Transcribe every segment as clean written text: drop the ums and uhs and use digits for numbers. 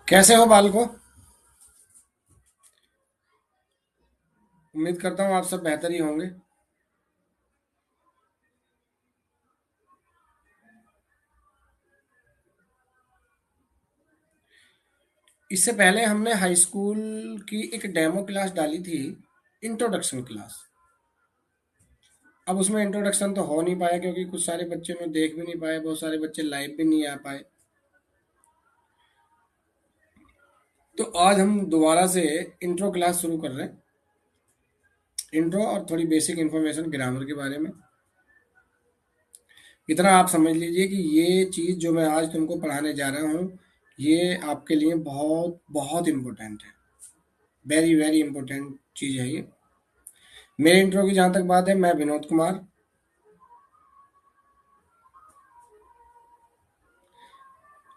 कैसे हो बालको? उम्मीद करता हूँ आप सब बेहतर ही होंगे। इससे पहले हमने हाई स्कूल की एक डेमो क्लास डाली थी, इंट्रोडक्शन क्लास। अब उसमें इंट्रोडक्शन तो हो नहीं पाया क्योंकि कुछ सारे बच्चे में देख भी नहीं पाए, बहुत सारे बच्चे लाइव भी नहीं आ पाए। तो आज हम दोबारा से इंट्रो क्लास शुरू कर रहे हैं। इंट्रो और थोड़ी बेसिक इन्फॉर्मेशन ग्रामर के बारे में। इतना आप समझ लीजिए कि ये चीज़ जो मैं आज तुमको पढ़ाने जा रहा हूँ, ये आपके लिए बहुत बहुत इम्पोर्टेंट है। वेरी वेरी इम्पोर्टेंट चीज़ है ये। मेरे इंट्रो की जहाँ तक बात है, मैं विनोद कुमार।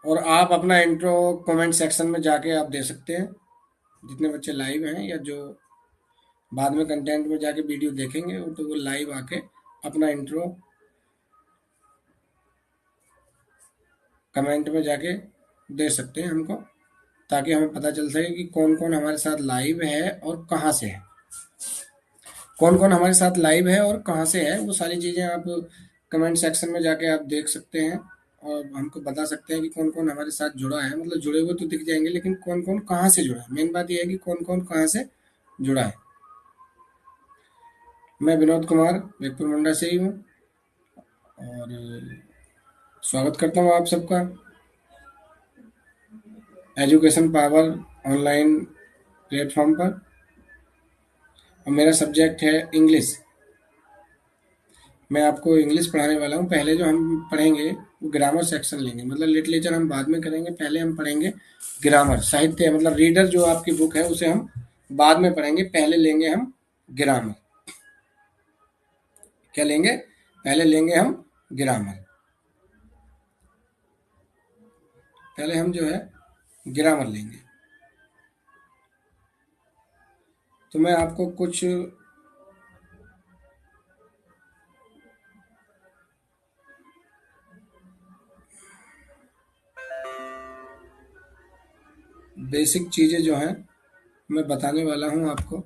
और आप अपना इंट्रो कमेंट सेक्शन में जाके आप दे सकते हैं, जितने बच्चे लाइव हैं या जो बाद में कंटेंट में जाके वीडियो देखेंगे वो तो वो लाइव आके अपना इंट्रो कमेंट में जाके दे सकते हैं हमको, ताकि हमें पता चल सके कि कौन कौन हमारे साथ लाइव है और कहाँ से है। कौन कौन हमारे साथ लाइव है और कहाँ से है, वो सारी चीज़ें आप कमेंट सेक्शन में जाके आप देख सकते हैं। और हमको बता सकते हैं कि कौन कौन हमारे साथ जुड़ा है। मतलब जुड़े हुए तो दिख जाएंगे, लेकिन कौन कौन कहाँ से जुड़ा है, मेन बात यह है कि कौन कौन कहाँ से जुड़ा है। मैं विनोद कुमार वेगपुर मुंडा से ही हूँ। और स्वागत करता हूँ आप सबका एजुकेशन पावर ऑनलाइन प्लेटफॉर्म पर। और मेरा सब्जेक्ट है इंग्लिश। मैं आपको इंग्लिश पढ़ाने वाला हूँ। पहले जो हम पढ़ेंगे वो ग्रामर सेक्शन लेंगे। मतलब लिटरेचर हम बाद में करेंगे, पहले हम पढ़ेंगे ग्रामर, साहित्य। मतलब रीडर जो आपकी बुक है उसे हम बाद में पढ़ेंगे, पहले लेंगे हम ग्रामर। क्या लेंगे? पहले लेंगे हम ग्रामर। पहले हम जो है ग्रामर लेंगे। तो मैं आपको कुछ बेसिक चीज़ें जो हैं मैं बताने वाला हूँ आपको।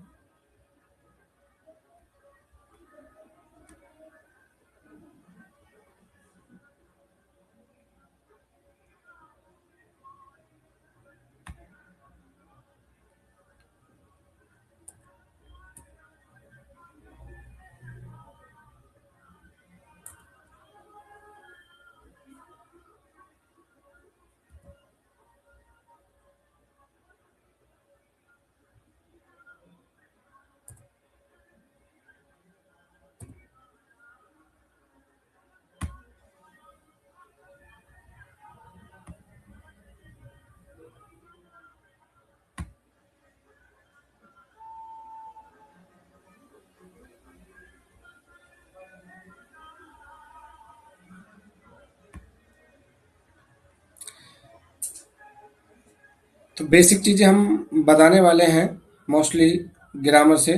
तो बेसिक चीज़ें हम बताने वाले हैं, मोस्टली ग्रामर से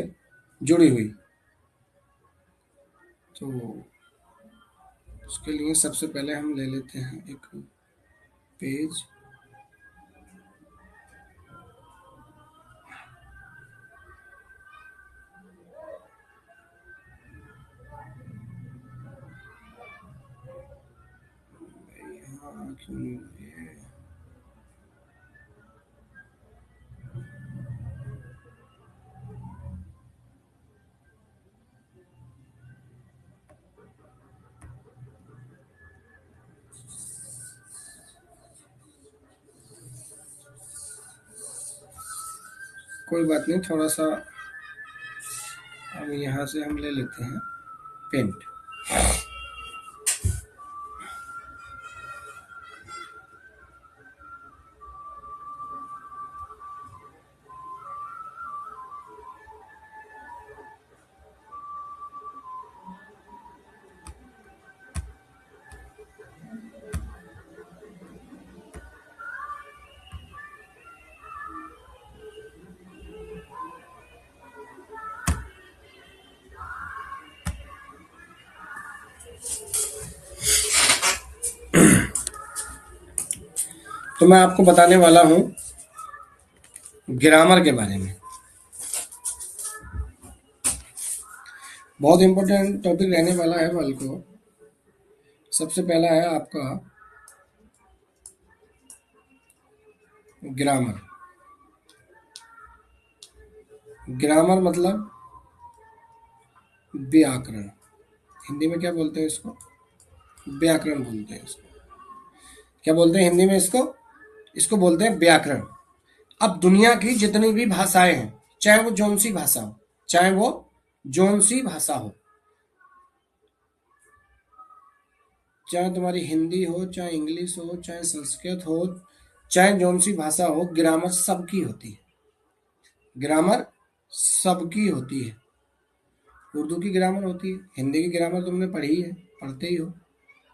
जुड़ी हुई। तो उसके लिए सबसे पहले हम ले लेते हैं एक पेज। यहाँ क्यों ये कोई बात नहीं, थोड़ा सा अब यहाँ से हम ले लेते हैं पेंट। तो मैं आपको बताने वाला हूँ ग्रामर के बारे में। बहुत इंपॉर्टेंट टॉपिक रहने वाला है कल को। सबसे पहला है आपका ग्रामर। ग्रामर मतलब व्याकरण। हिंदी में क्या बोलते हैं इसको? व्याकरण बोलते हैं इसको। क्या बोलते हैं हिंदी में इसको? इसको बोलते हैं व्याकरण। अब दुनिया की जितनी भी भाषाएं हैं, चाहे वो जौन सी भाषा हो, चाहे वो जौन सी भाषा हो, चाहे तुम्हारी हिंदी हो, चाहे इंग्लिश हो, चाहे संस्कृत हो, चाहे जौन सी भाषा हो, ग्रामर सबकी होती है। ग्रामर सबकी होती है। उर्दू की ग्रामर होती है, हिंदी की ग्रामर तुमने पढ़ी है, पढ़ते ही हो।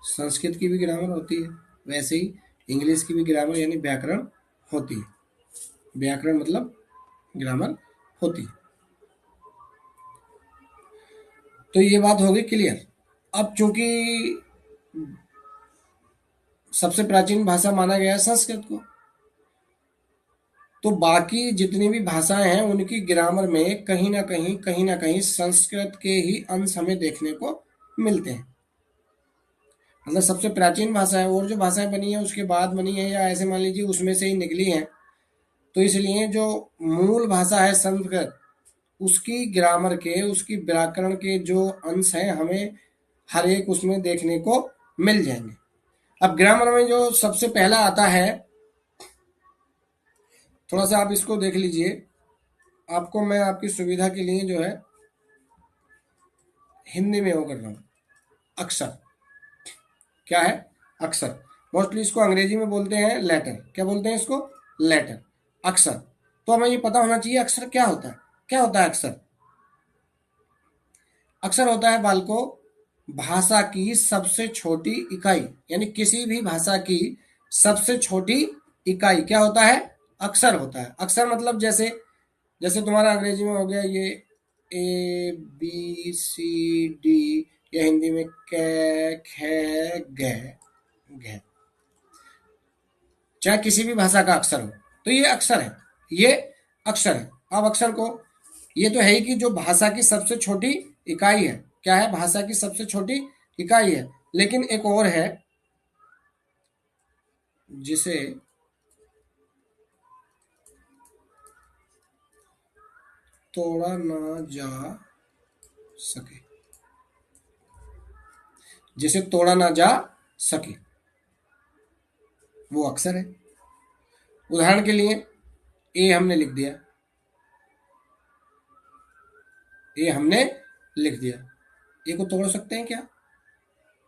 संस्कृत की भी ग्रामर होती है, वैसे ही इंग्लिश की भी ग्रामर यानी व्याकरण होती है। व्याकरण मतलब ग्रामर होती है। तो ये बात हो गई क्लियर। अब चूंकि सबसे प्राचीन भाषा माना गया है संस्कृत को, तो बाकी जितनी भी भाषाएं हैं उनकी ग्रामर में कहीं ना कहीं संस्कृत के ही अंश हमें देखने को मिलते हैं। मतलब सबसे प्राचीन भाषा है, और जो भाषाएं बनी है उसके बाद बनी है, या ऐसे मान लीजिए उसमें से ही निकली हैं। तो इसलिए जो मूल भाषा है संस्कृत, उसकी ग्रामर के, उसकी व्याकरण के जो अंश हैं हमें हर एक उसमें देखने को मिल जाएंगे। अब ग्रामर में जो सबसे पहला आता है, थोड़ा सा आप इसको देख लीजिए। आपको मैं आपकी सुविधा के लिए जो है हिंदी में वो कर रहा हूँ। अक्षर क्या है? अक्षर। मोस्टली इसको अंग्रेजी में बोलते हैं लेटर। क्या बोलते हैं इसको? लेटर। अक्षर। तो हमें ये पता होना चाहिए अक्षर क्या होता है। क्या होता है अक्षर? अक्षर होता है बालको भाषा की सबसे छोटी इकाई, यानी किसी भी भाषा की सबसे छोटी इकाई क्या होता है? अक्षर होता है। अक्षर मतलब जैसे जैसे तुम्हारा अंग्रेजी में हो गया ये ए बी सी डी, या हिंदी में कै ख ग घ, चाहे किसी भी भाषा का अक्षर हो, तो ये अक्षर है। ये अक्षर है। अब अक्षर को, ये तो है ही कि जो भाषा की सबसे छोटी इकाई है। क्या है? भाषा की सबसे छोटी इकाई है। लेकिन एक और है जिसे तोड़ा ना जा सके। जिसे तोड़ा ना जा सके वो अक्षर है। उदाहरण के लिए ए हमने लिख दिया। ए हमने लिख दिया। ए को तोड़ सकते हैं क्या?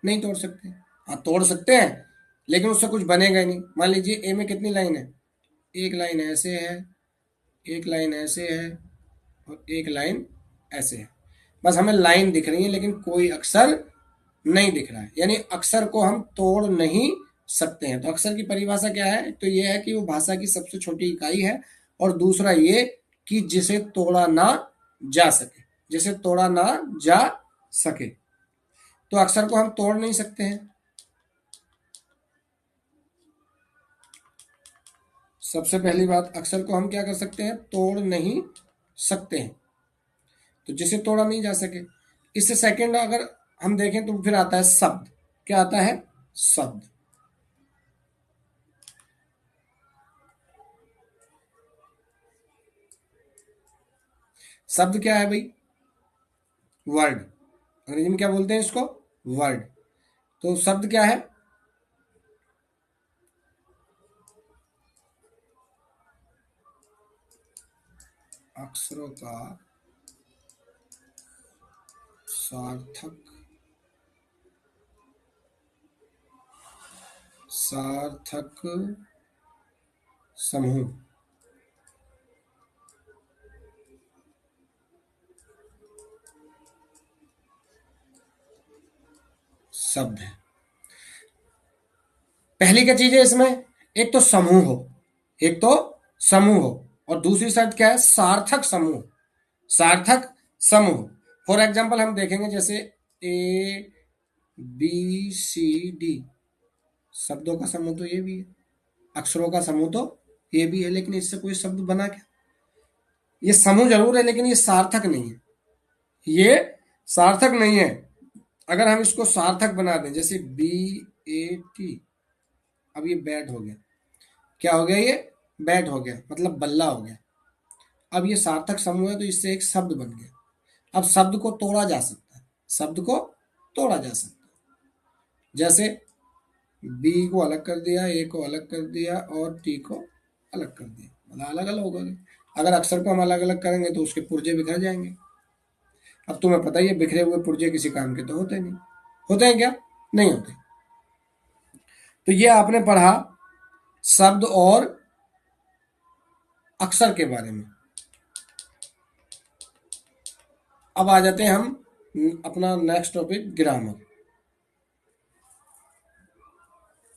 नहीं तोड़ सकते। हाँ तोड़ सकते हैं, लेकिन उससे कुछ बनेगा ही नहीं। मान लीजिए ए में कितनी लाइन है? एक लाइन ऐसे है, एक लाइन ऐसे है, और एक लाइन ऐसे है। बस हमें लाइन दिख रही है, लेकिन कोई अक्षर नहीं दिख रहा है, यानी अक्षर को हम तोड़ नहीं सकते हैं। तो अक्षर की परिभाषा क्या है? तो ये है कि वो भाषा की सबसे छोटी इकाई है, और दूसरा ये कि जिसे तोड़ा ना जा सके। जिसे तोड़ा ना जा सके। तो अक्षर को हम तोड़ नहीं सकते हैं। सबसे पहली बात, अक्षर को हम क्या कर सकते हैं? तोड़ नहीं सकते हैं। तो जिसे तोड़ा नहीं जा सके। इससे सेकंड अगर हम देखें तो फिर आता है शब्द। क्या आता है? शब्द। शब्द क्या है भाई? वर्ड। अंग्रेजी में क्या बोलते हैं इसको? वर्ड। तो शब्द क्या है? अक्षरों का सार्थक सार्थक समूह। शब्द है। पहली क्या चीज है इसमें? एक तो समूह हो, एक तो समूह हो, और दूसरी शर्त क्या है? सार्थक समूह। सार्थक समूह। फॉर एग्जाम्पल हम देखेंगे जैसे ए बी सी डी, शब्दों का समूह तो ये भी है, अक्षरों का समूह तो ये भी है, लेकिन इससे कोई शब्द बना क्या? ये समूह जरूर है लेकिन ये सार्थक नहीं है। ये सार्थक नहीं है। अगर हम इसको सार्थक बना दें, जैसे BAT, अब ये बैट हो गया। क्या हो गया ये? बैट हो गया, मतलब बल्ला हो गया। अब ये सार्थक समूह है तो इससे एक शब्द बन गया। अब शब्द को तोड़ा जा सकता है, शब्द को तोड़ा जा सकता है। जैसे बी को अलग कर दिया, ए को अलग कर दिया और टी को अलग कर दिया, मतलब अलग अलग हो गए। अगर अक्षर को हम अलग अलग करेंगे तो उसके पुर्जे बिखर जाएंगे। अब तुम्हें पता ही है बिखरे हुए पुर्जे किसी काम के तो होते नहीं। होते हैं क्या? नहीं होते। तो ये आपने पढ़ा शब्द और अक्षर के बारे में। अब आ जाते हैं हम अपना नेक्स्ट टॉपिक, ग्रामर,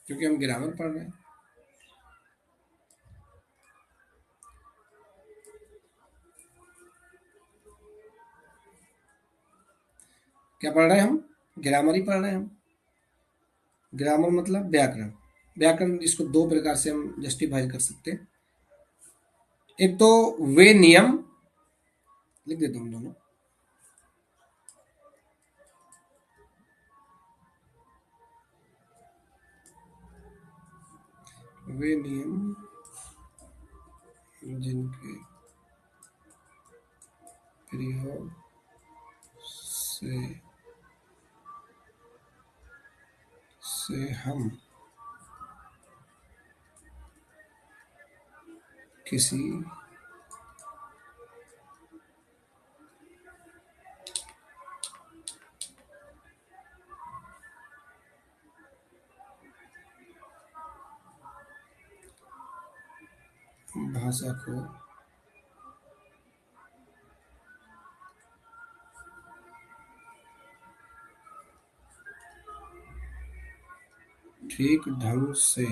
क्योंकि हम ग्रामर पढ़ रहे हैं। क्या पढ़ रहे हैं हम? ग्रामर ही पढ़ रहे हैं हम। ग्रामर मतलब व्याकरण। व्याकरण, इसको दो प्रकार से हम जस्टिफाई कर सकते हैं। एक तो वे नियम, लिख देता हूँ दोनों। वे नियम जिनके प्रयोग से हम किसी भाषा को ठीक ढंग से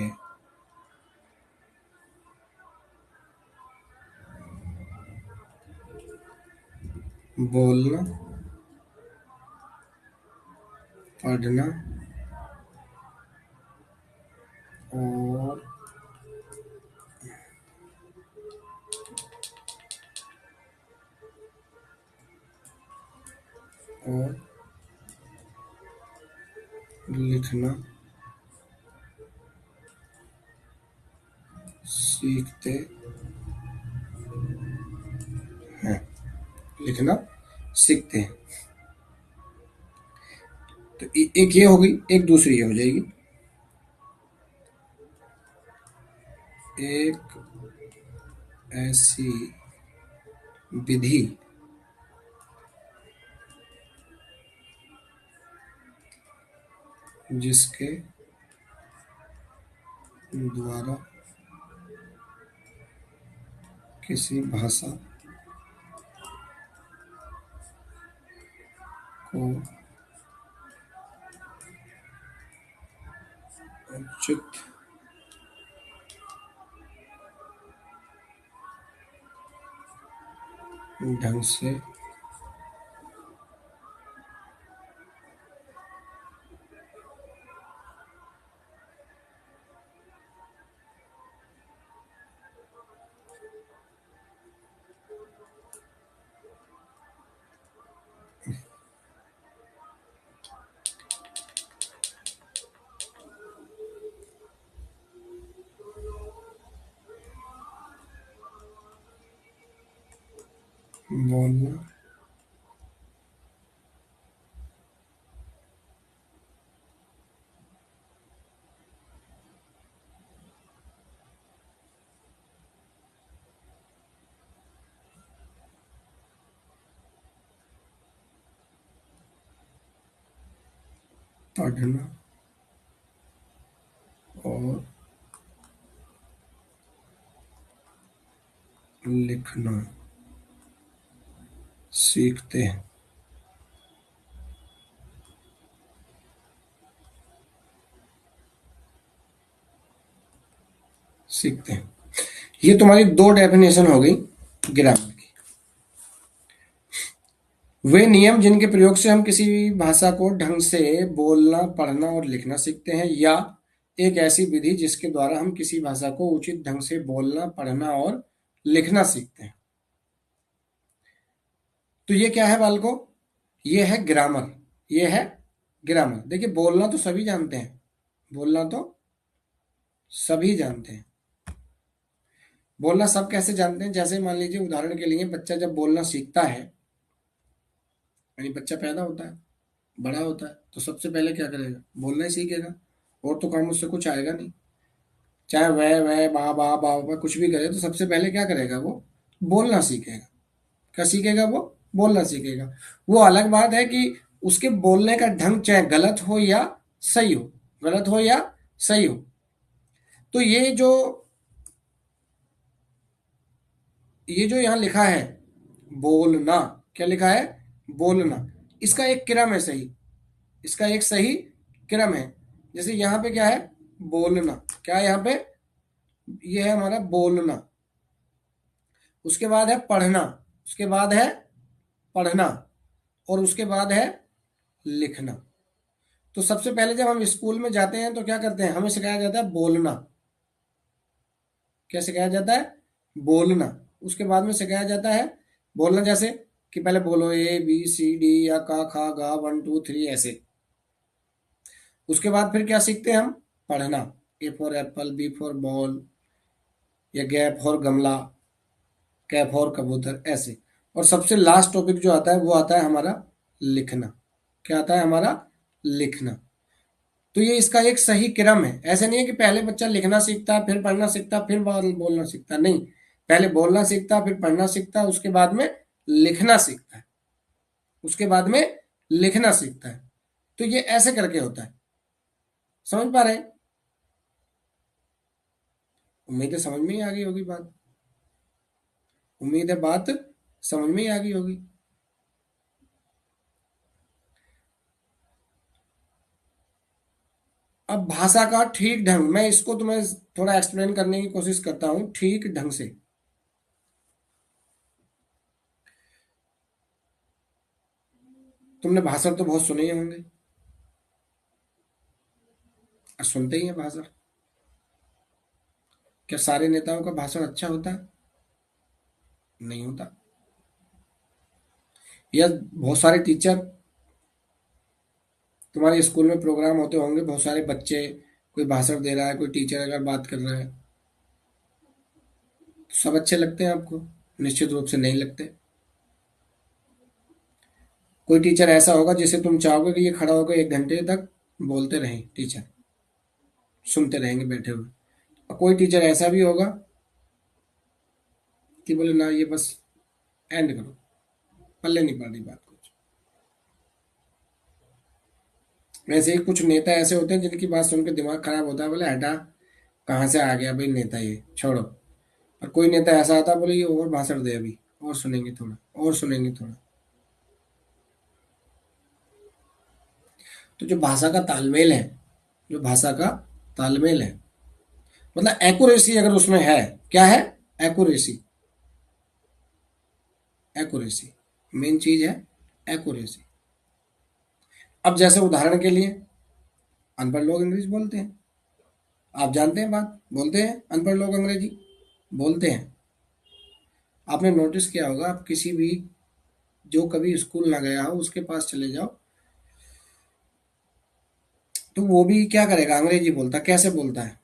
बोलना, पढ़ना और और लिखना सीखते हैं। लिखना सीखते हैं। तो एक ये हो गई, एक दूसरी ये हो जाएगी। एक ऐसी विधि जिसके द्वारा किसी भाषा को उचित ढंग से बोलना, पढ़ना और लिखना सीखते हैं। सीखते हैं। ये तुम्हारी दो डेफिनेशन हो गई ग्रामर की। वे नियम जिनके प्रयोग से हम किसी भाषा को ढंग से बोलना, पढ़ना और लिखना सीखते हैं, या एक ऐसी विधि जिसके द्वारा हम किसी भाषा को उचित ढंग से बोलना, पढ़ना और लिखना सीखते हैं। तो ये क्या है बालको? ये है ग्रामर। ये है ग्रामर। देखिए, बोलना तो सभी जानते हैं, बोलना तो सभी जानते हैं। बोलना सब कैसे जानते हैं? जैसे मान लीजिए, उदाहरण के लिए, बच्चा जब बोलना सीखता है, यानी बच्चा पैदा होता है, बड़ा होता है, तो सबसे पहले क्या करेगा? बोलना ही सीखेगा। और तो काम उससे कुछ आएगा नहीं। चाहे वह बा कुछ भी करे, तो सबसे पहले क्या करेगा वो? बोलना सीखेगा। क्या सीखेगा वो? बोलना सीखेगा। वो अलग बात है कि उसके बोलने का ढंग चाहे गलत हो या सही हो, गलत हो या सही हो। तो ये जो यहाँ लिखा है, बोलना, क्या लिखा है? बोलना। इसका एक क्रम है सही, इसका एक सही क्रम है। जैसे यहाँ पे क्या है? बोलना। क्या है यहाँ पे? ये है हमारा बोलना। उसके बाद है पढ़ना। उसके बाद है पढ़ना। और उसके बाद है लिखना। तो सबसे पहले जब हम स्कूल में जाते हैं तो क्या करते हैं? हमें सिखाया जाता है बोलना। क्या सिखाया जाता है? बोलना। उसके बाद में सिखाया जाता है बोलना, जैसे कि पहले बोलो ABCD या का खा गा 1 2 3 ऐसे। उसके बाद फिर क्या सीखते हैं हम? पढ़ना। A for Apple, B for ball, या गैप फॉर गमला, कैप फॉर कबूतर, ऐसे। और सबसे लास्ट टॉपिक जो आता है वो आता है हमारा लिखना। क्या आता है? हमारा लिखना। तो ये इसका एक सही क्रम है। ऐसे नहीं है कि पहले बच्चा लिखना सीखता है, फिर पढ़ना सीखता है, फिर बाद में बोलना सीखता है। नहीं, पहले बोलना सीखता है, फिर पढ़ना सीखता है, उसके बाद में लिखना सीखता है, उसके बाद में लिखना सीखता है। तो ये ऐसे करके होता है। समझ पा रहे हैं? उम्मीद है समझ में ही आ गई होगी बात। उम्मीद है बात समझ में ही आ गई होगी। अब भाषा का ठीक ढंग, मैं इसको तुम्हें थोड़ा एक्सप्लेन करने की कोशिश करता हूँ ठीक ढंग से। तुमने भाषण तो बहुत सुने ही होंगे, और सुनते ही हैं भाषण। क्या सारे नेताओं का भाषण अच्छा होता है? नहीं होता। या बहुत सारे टीचर, तुम्हारे स्कूल में प्रोग्राम होते होंगे, बहुत सारे बच्चे, कोई भाषण दे रहा है, कोई टीचर अगर बात कर रहा है, तो सब अच्छे लगते हैं आपको? निश्चित रूप से नहीं लगते। कोई टीचर ऐसा होगा जिसे तुम चाहोगे कि ये खड़ा होकर 1 घंटे तक बोलते रहें, टीचर सुनते रहेंगे बैठे हुए। और कोई टीचर ऐसा भी होगा कि बोले ना, ये बस एंड करो, पल्ले नहीं पड़ रही बात कुछ। वैसे ही कुछ नेता ऐसे होते हैं जिनकी बात सुन के दिमाग खराब होता है, बोले हटा, कहाँ से आ गया भाई नेता, ये छोड़ो। और कोई नेता ऐसा आता है, बोले ये और भाषण दे अभी, और सुनेंगे थोड़ा, और सुनेंगे थोड़ा। तो जो भाषा का तालमेल है, जो भाषा का तालमेल है, मतलब एक्यूरेसी अगर उसमें है, क्या है? एक्यूरेसी। एक्यूरेसी मेन चीज है, एक्यूरेसी। अब जैसे उदाहरण के लिए, अनपढ़ लोग अंग्रेजी बोलते हैं, आप जानते हैं बात, बोलते हैं अनपढ़ लोग अंग्रेजी बोलते हैं। आपने नोटिस किया होगा, आप किसी भी, जो कभी स्कूल ना गया हो उसके पास चले जाओ, तो वो भी क्या करेगा? अंग्रेजी बोलता। कैसे बोलता है?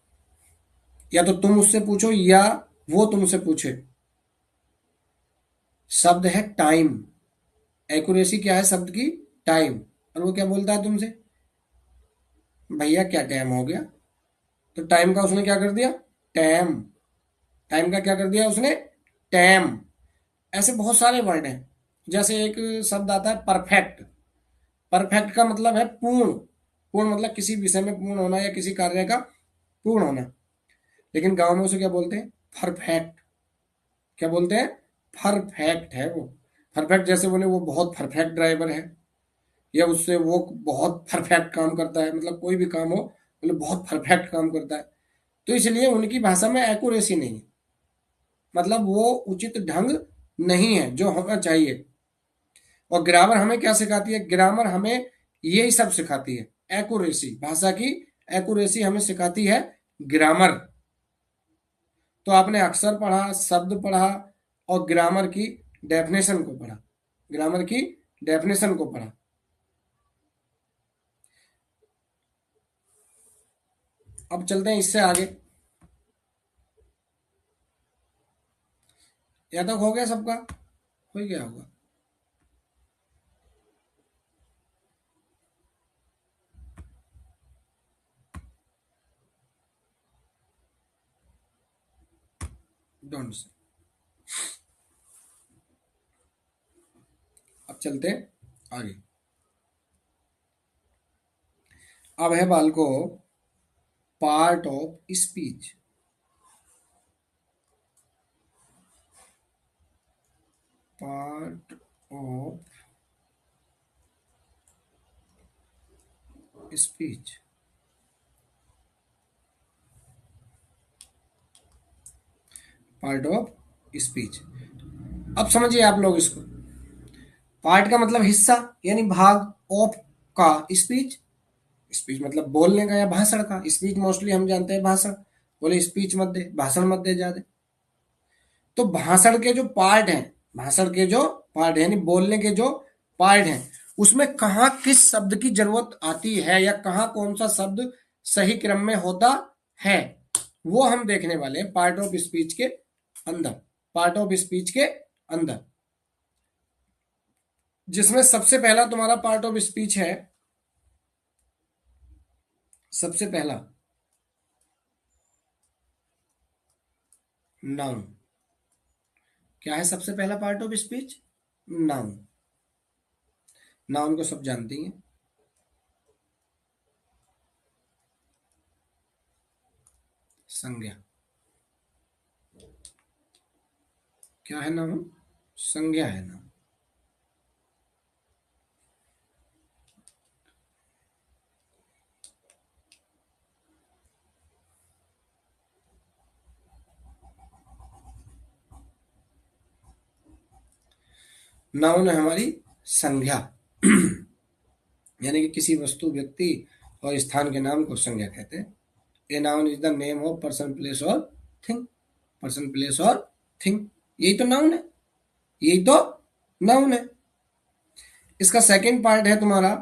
या तो तुम उससे पूछो या वो तुमसे पूछे। शब्द है टाइम। एक्यूरेसी क्या है शब्द की? टाइम। और वो क्या बोलता है तुमसे? भैया क्या टाइम हो गया? तो टाइम का उसने क्या कर दिया? टैम। टाइम का क्या कर दिया उसने? टैम। ऐसे बहुत सारे वर्ड हैं। जैसे एक शब्द आता है परफेक्ट। परफेक्ट का मतलब है पूर्ण। पूर्ण मतलब किसी विषय में पूर्ण होना या किसी कार्य का पूर्ण होना। लेकिन गांव में उसे क्या बोलते हैं? परफेक्ट। क्या बोलते हैं? परफेक्ट है वो। परफेक्ट जैसे बोले वो बहुत परफेक्ट ड्राइवर है, या उससे वो बहुत परफेक्ट काम करता है, मतलब कोई भी काम हो बोले बहुत परफेक्ट काम करता है। तो इसलिए उनकी भाषा में एक्यूरेसी नहीं है, मतलब वो उचित ढंग नहीं है जो होना चाहिए। और ग्रामर हमें क्या सिखाती है? ग्रामर हमें यही सब सिखाती है, एक्यूरेसी। भाषा की एक्यूरेसी हमें सिखाती है ग्रामर। तो आपने अक्षर पढ़ा, शब्द पढ़ा, और ग्रामर की डेफिनेशन को पढ़ा। ग्रामर की डेफिनेशन को पढ़ा। अब चलते हैं इससे आगे। या तक हो गया सबका? हो ही गया होगा। Don't say. अब चलते हैं आगे। अब है बालको part of speech. Part of speech. Part of speech. अब समझिए आप लोग इसको। पार्ट का मतलब हिस्सा यानी भाग, ऑफ का स्पीच। स्पीच मतलब बोलने का या भाषण का। स्पीच मोस्टली हम जानते हैं भाषण। बोले स्पीच मत दे, भाषण मत दे ज्यादा। तो भाषण के जो पार्ट हैं, भाषण के जो पार्ट यानी बोलने के जो पार्ट हैं, उसमें कहाँ किस शब्द की जरूरत आती है या कहाँ कौन सा शब्द सही क्रम में होता है, वो हम देखने वाले हैं पार्ट ऑफ स्पीच के अंदर। पार्ट ऑफ स्पीच के अंदर, जिसमें सबसे पहला तुम्हारा पार्ट ऑफ स्पीच है, सबसे पहला नाउन। क्या है सबसे पहला part of speech? Noun. Noun को सब जानते हैं। संज्ञा। क्या है नाउन? संज्ञा है नाउन। नाउन है हमारी संज्ञा। यानी कि किसी वस्तु, व्यक्ति और स्थान के नाम को संज्ञा कहते हैं। A noun is the name of person, place और थिंग। पर्सन, प्लेस और थिंग, यही तो नाउन है। यही तो नाउन है। इसका सेकंड पार्ट है तुम्हारा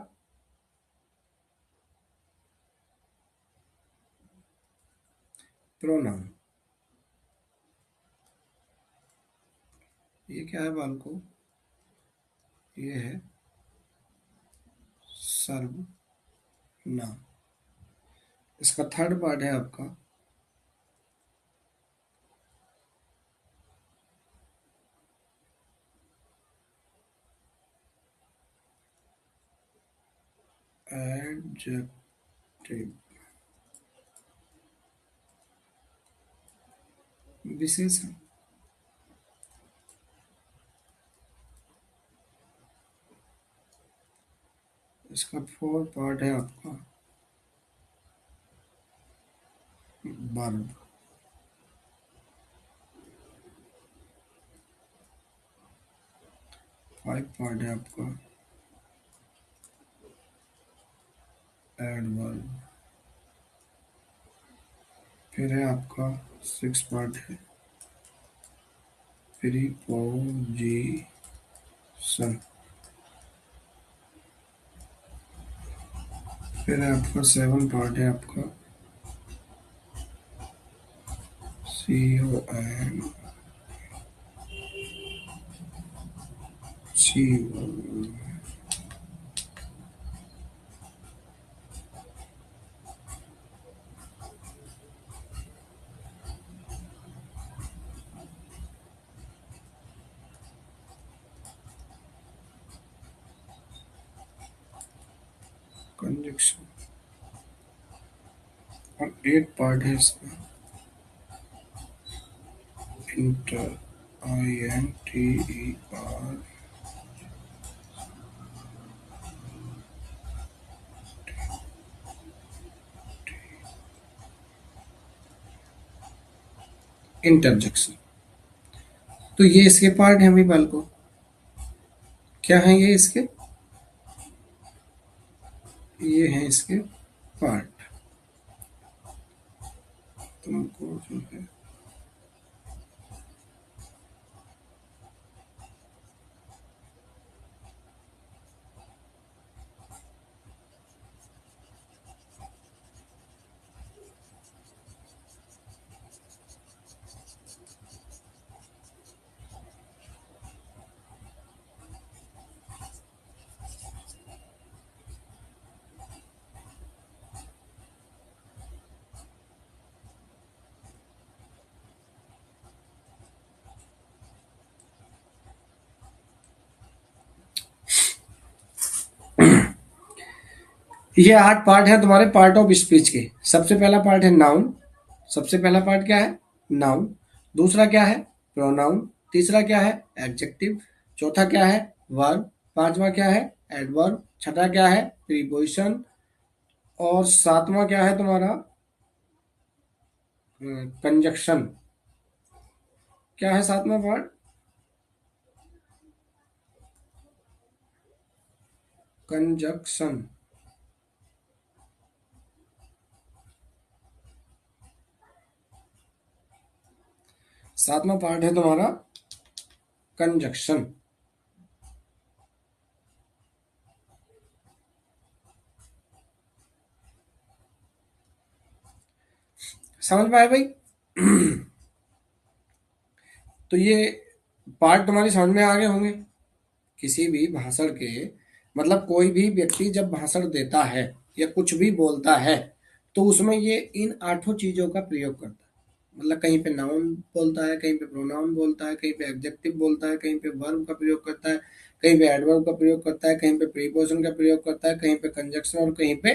प्रोनाउन। ये क्या है बालको? ये है सर्वनाम। इसका थर्ड पार्ट है आपका एडजेक्टिव, विशेषण। इसका फोर्थ पार्ट है आपका वर्ब। फाइव पार्ट है आपका एडवर्ब। फिर है आपका सिक्स पार्ट है प्रीपोजिशन। फिर है आपका सेवन पार्ट है आपका CON, कंजक्शन। और एट पार्ट है इसका इंटर, INTER, इंटरजेक्शन। तो ये इसके पार्ट हैं अभी बालको। क्या है ये इसके? ये हैं इसके पार्ट। तुमको जो है ये 8 पार्ट है तुम्हारे पार्ट ऑफ स्पीच के। सबसे पहला पार्ट है नाउन। सबसे पहला पार्ट क्या है? नाउन। दूसरा क्या है? प्रोनाउन। तीसरा क्या है? एडजेक्टिव। चौथा क्या है? वर्ब। पांचवा क्या है? एडवर्ब। छठा क्या है? प्रीपोजिशन। और सातवां क्या है तुम्हारा? कंजक्शन। क्या है सातवां पार्ट? कंजक्शन। सातवां पार्ट है तुम्हारा कंजक्शन। समझ में आया भाई? तो ये पार्ट तुम्हारी समझ में आ गए होंगे। किसी भी भाषण के मतलब कोई भी व्यक्ति जब भाषण देता है या कुछ भी बोलता है तो उसमें ये इन आठों चीजों का प्रयोग करता है। मतलब कहीं पे नाउन बोलता है, कहीं पे प्रोनाउन बोलता है, कहीं पे एडजेक्टिव बोलता है, कहीं पे वर्ब का प्रयोग करता है, कहीं पे एडवर्ब का प्रयोग करता है, कहीं पे प्रीपोजिशन का प्रयोग करता है, कहीं पे कंजक्शन और कहीं पे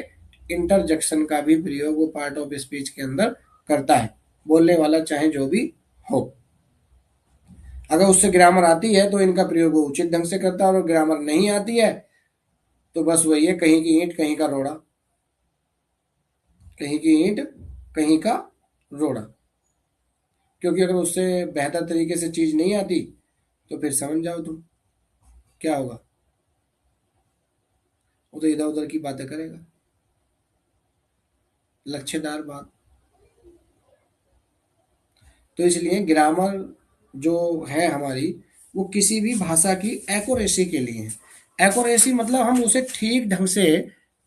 इंटरजेक्शन का भी प्रयोग वो पार्ट ऑफ स्पीच के अंदर करता है, बोलने वाला चाहे जो भी हो। अगर उससे ग्रामर आती है तो इनका प्रयोग वो उचित ढंग से करता है, और ग्रामर नहीं आती है तो बस वही है, कहीं की ईंट कहीं का रोड़ा। कहीं की ईंट कहीं का रोड़ा। क्योंकि अगर उससे बेहतर तरीके से चीज नहीं आती तो फिर समझ जाओ तुम क्या होगा। वो तो इधर उधर की बातें करेगा, लच्छेदार बात। तो इसलिए ग्रामर जो है हमारी, वो किसी भी भाषा की एक्यूरेसी के लिए है। एक्यूरेसी मतलब हम उसे ठीक ढंग से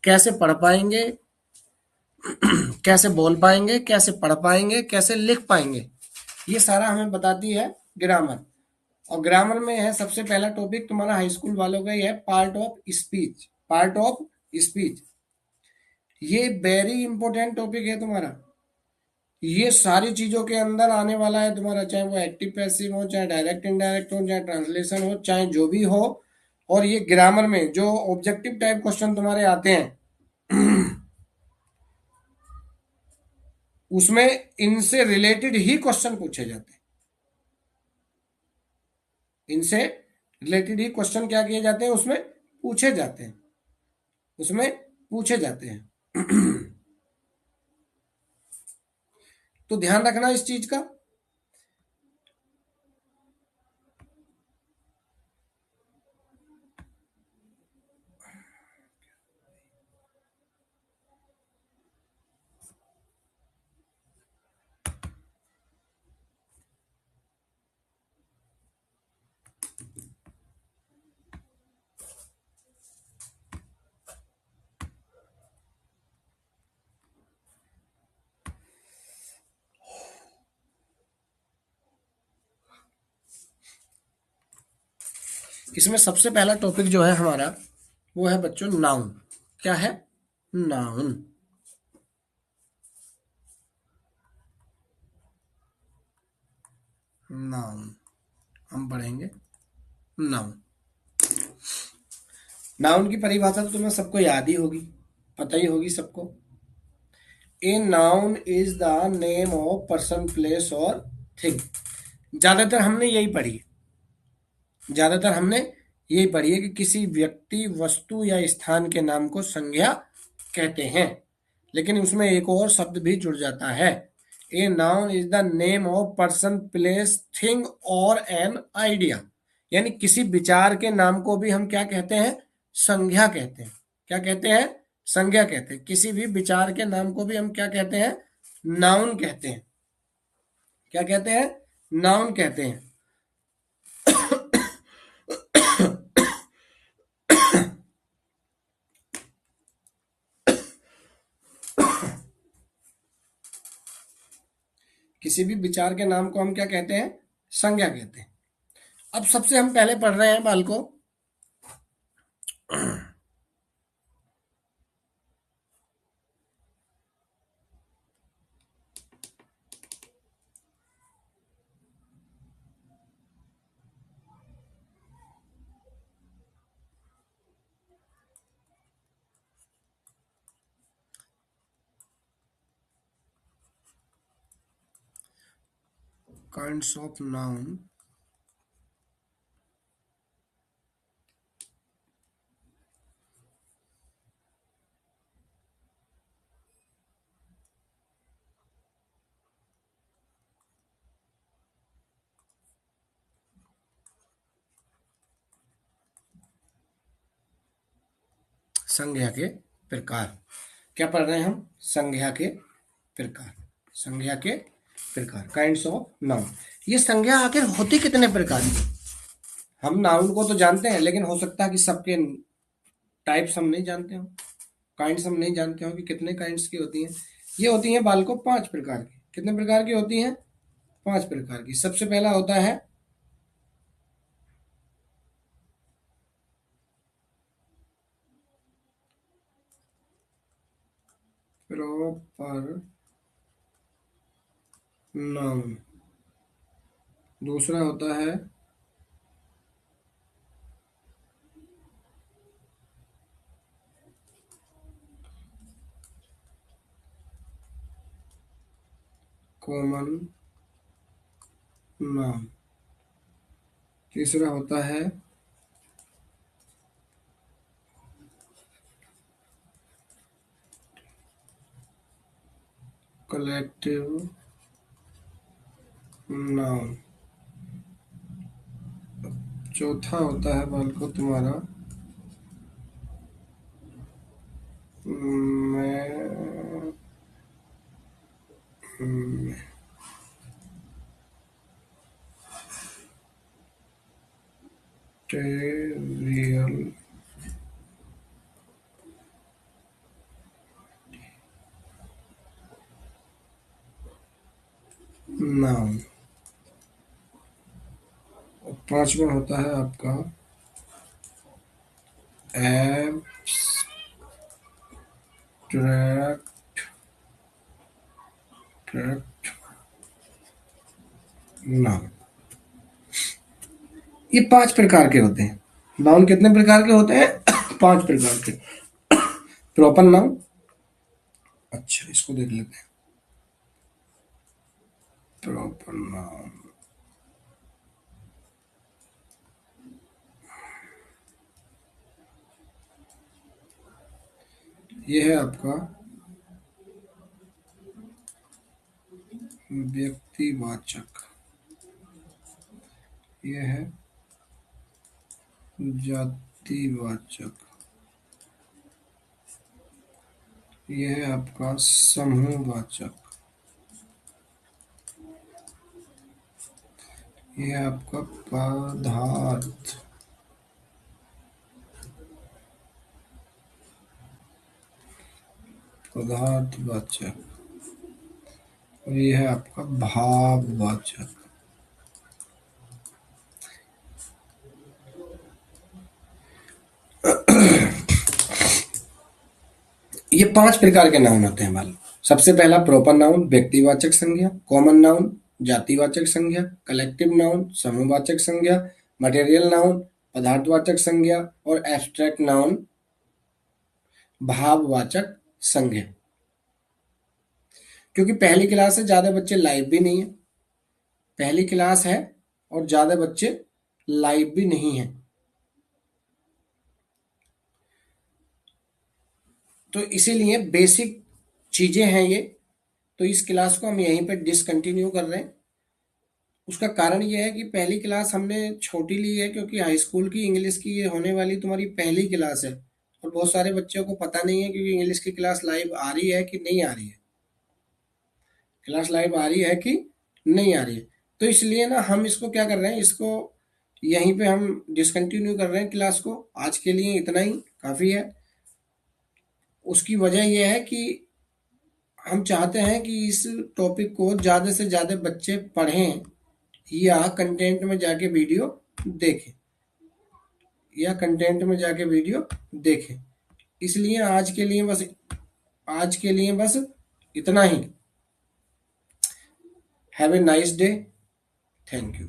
कैसे पढ़ पाएंगे, कैसे बोल पाएंगे, कैसे पढ़ पाएंगे, कैसे लिख पाएंगे, ये सारा हमें बताती है ग्रामर। और ग्रामर में है सबसे पहला टॉपिक तुम्हारा हाई स्कूल वालों का ही है, part of speech. Part of speech ये वेरी इंपॉर्टेंट टॉपिक है तुम्हारा। ये सारी चीजों के अंदर आने वाला है तुम्हारा, चाहे वो एक्टिव पैसिव हो, चाहे डायरेक्ट इनडायरेक्ट हो, चाहे ट्रांसलेशन हो, चाहे जो भी हो। और ये ग्रामर में जो ऑब्जेक्टिव टाइप क्वेश्चन तुम्हारे आते हैं उसमें इनसे रिलेटेड ही क्वेश्चन पूछे जाते हैं। इनसे रिलेटेड ही क्वेश्चन क्या किए जाते हैं, उसमें पूछे जाते हैं। उसमें पूछे जाते हैं। तो ध्यान रखना इस चीज का। इसमें सबसे पहला टॉपिक जो है हमारा वो है बच्चों नाउन। क्या है? नाउन। नाउन हम पढ़ेंगे। नाउन। नाउन की परिभाषा तो तुम्हें सबको याद ही होगी, पता ही होगी सबको। A noun is the name of person, place और थिंग। ज्यादातर हमने यही पढ़ी है। ज्यादातर हमने यही पढ़ी है कि किसी व्यक्ति, वस्तु या स्थान के नाम को संज्ञा कहते हैं। लेकिन उसमें एक और शब्द भी जुड़ जाता है। A noun is the name of person, place, thing और एन आइडिया। यानी किसी विचार के नाम को भी हम क्या कहते हैं? संज्ञा कहते हैं। क्या कहते हैं? संज्ञा कहते हैं। किसी भी विचार के नाम को भी हम क्या कहते हैं? नाउन कहते हैं। क्या कहते हैं? नाउन कहते हैं। किसी भी विचार के नाम को हम क्या कहते हैं? संज्ञा कहते हैं। अब सबसे हम पहले पढ़ रहे हैं बालको, काइंड्स ऑफ नाउन संज्ञा के प्रकार। क्या पढ़ रहे हैं हम? संज्ञा के प्रकार। संज्ञा के प्रकार, काइंड्स ऑफ नाउन। ये संज्ञा आखिर होती कितने प्रकार की? हम नाउन को तो जानते हैं, लेकिन हो सकता है कि सबके टाइप्स हम नहीं जानते हो, काइंड्स हम नहीं जानते हो कि कितने काइंड्स की होती हैं। ये होती हैं बालकों 5 प्रकार की। कितने प्रकार की होती हैं? 5 प्रकार की। सबसे पहला होता है प्रॉपर नाउन। दूसरा होता है कॉमन नाउन। तीसरा होता है कलेक्टिव नाउन। चौथा होता है बालकों तुम्हारा मैटेरियल नाउन। और पांचवा होता है आपका एब्स्ट्रैक्ट नाउन। ये 5 प्रकार के होते हैं। नाउन कितने प्रकार के होते हैं? 5 प्रकार के। प्रॉपर नाउन, अच्छा इसको देख लेते हैं। प्रॉपर नाउन, ये है आपका व्यक्तिवाचक, ये है जातिवाचक, ये है आपका समूहवाचक, ये है आपका पदार्थवाचक, और ये है आपका भाववाचक। ये 5 प्रकार के नाउन होते हैं बाल। सबसे पहला प्रॉपर नाउन व्यक्तिवाचक संज्ञा, कॉमन नाउन जातिवाचक संज्ञा, कलेक्टिव नाउन समूहवाचक संज्ञा, मटेरियल नाउन पदार्थवाचक संज्ञा, और एब्स्ट्रैक्ट नाउन भाववाचक संज्ञा। क्योंकि पहली क्लास है, ज्यादा बच्चे लाइव भी नहीं है। पहली क्लास है और ज्यादा बच्चे लाइव भी नहीं है, तो इसीलिए बेसिक चीजें हैं ये। तो इस क्लास को हम यहीं पे डिसकंटिन्यू कर रहे हैं। उसका कारण ये है कि पहली क्लास हमने छोटी ली है, क्योंकि हाई स्कूल की इंग्लिश की ये होने वाली तुम्हारी पहली क्लास है, और बहुत सारे बच्चों को पता नहीं है क्योंकि इंग्लिश की क्लास लाइव आ रही है कि नहीं आ रही है, क्लास लाइव आ रही है कि नहीं आ रही है। तो इसलिए ना हम इसको क्या कर रहे हैं, इसको यहीं पे हम डिसकंटिन्यू कर रहे हैं क्लास को। आज के लिए इतना ही काफ़ी है। उसकी वजह यह है कि हम चाहते हैं कि इस टॉपिक को ज़्यादा से ज़्यादा बच्चे पढ़ें या कंटेंट में जाके वीडियो देखें, या कंटेंट में जाके वीडियो देखें। इसलिए आज के लिए बस इतना ही। Have a nice day. Thank you.